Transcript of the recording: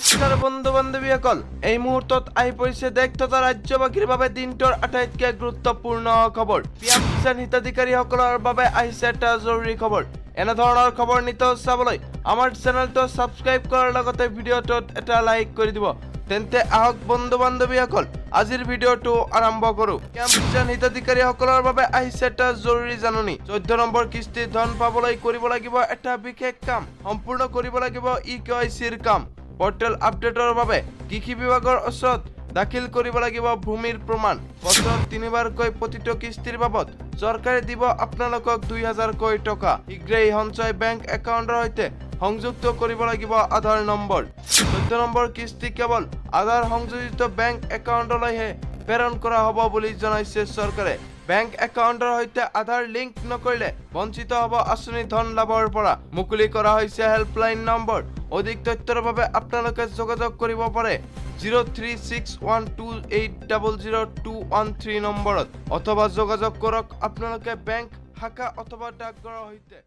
নমস্কাৰ বন্ধু বান্ধৱীসকল এই মুহূৰ্তত আহি পৰিছে দেশ তথা ৰাজ্যবাসীৰ বাবে দিনটোৰ আটাইতকৈ গুৰুত্বপূৰ্ণ খবৰ পিএম কিষাণ হিতাধিকাৰীসকলৰ বাবে আহিছে এটা জৰুৰী খবৰ এনে ধৰণৰ খবৰ নিতৌ চাবলৈ আমাৰ চেনেলটো সাবস্ক্ৰাইব কৰাৰ লগতে ভিডিঅ'টোত এটা লাইক কৰি দিব তেন্তে আহক বন্ধু বান্ধৱীসকল আজিৰ ভিডিঅ'টো আৰম্ভ কৰো পিএম কিষাণ হিতাধিকাৰীসকলৰ বাবে আহিছে এটা জৰুৰী জাননী 14 নম্বৰ কিস্তিৰ ধন পাবলৈ কৰিব লাগিব এটা বিশেষ কাম সম্পূৰ্ণ কৰিব লাগিব ইকেৱাইচিৰ কাম পোৰ্টেল আপডেটৰ বাবে কৃষি বিভাগৰ ওচৰত দাখিল কৰিব লাগিব ভূমিৰ প্ৰমাণ বছৰত 3বাৰকৈ প্ৰতিটো কিস্তিৰ বাবদ চৰকাৰে দিব আপোনালোকক 2000 কৈ টকা শীঘ্ৰেই সঞ্চয় বেংক একাউণ্টৰ সৈতে সংযুক্ত কৰিব লাগিব আধাৰ নম্বৰ 14 নম্বৰ কিস্তি কেৱল আধাৰ সংযোজিত বেংক একাউণ্টলৈহে প্ৰেৰণ কৰা হ'ব বুলি জনাইছে চৰকাৰে বেংক একাউণ্টৰ সৈতে আধাৰ লিংক নকৰিলে বঞ্চিত হ'ব আঁচনি ধন লাভৰ পৰা মুকলি কৰা হৈছে হেল্পলাইন নম্বৰ অধিক তথ্যৰ বাবে আপোনালোকে যোগাযোগ কৰিব পাৰে 036128000213 নম্বৰত অথবা যোগাযোগ কৰক আপোনালোকে বেংক শাখা অথবা ডাকঘৰৰ সৈতে